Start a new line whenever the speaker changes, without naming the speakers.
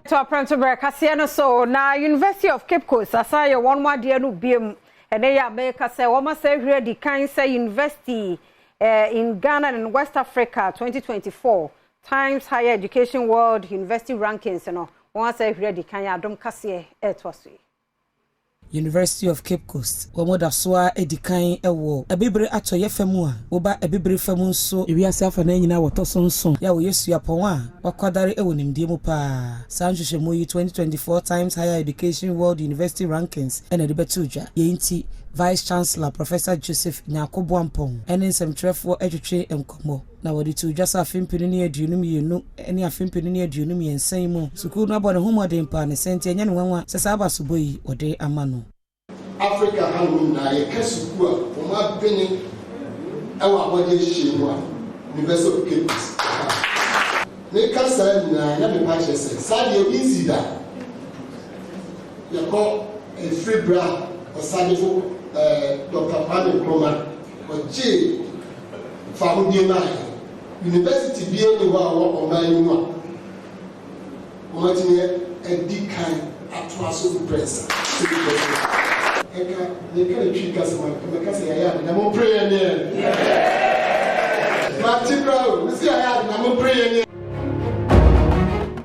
To Premtobre Kasee no so na University of Cape Coast asaya one more dear no biem ene ya America say wo ma say hwe di kan say university in Ghana and West Africa 2024 Times Higher Education World University Rankings no one say hwe di kan Adom Kasee etwaso
University of Cape Coast womoda soa edikan ewo ebibre atoye famu a woba ebibre famu so ewiase afa na nyina wotosonson ya wo yesu apon a wakwadare ewo nimdie mu pa sanhwehwe mu 2024 Times Higher Education World University Rankings ene de betudwa yenti Vice Chancellor Professor Joseph Nyakobo Ampon ene nsemtrefo etwetwe enkomo na wodi tu dwasa afimpini ne aduonum yenu ene afimpini ne aduonum yensan mu sukuu na bone homodin pa ne sente enya ne wanwa sesa abasoboyi ode amano
Africa hangum na ye kasukua o ma beni ewa abode hyiemu a University of Cape Coast ne kasa na ya me pa chese sade easy da ye ko a free bra o sade fo Dr. Kwame Nkrumah o je famu die na university bi eni wa o ma enu a o ma tinye edikan atwaso press Eka chika sama kasi ya na mo pray ne. Practical, we see ya na mo pray ne.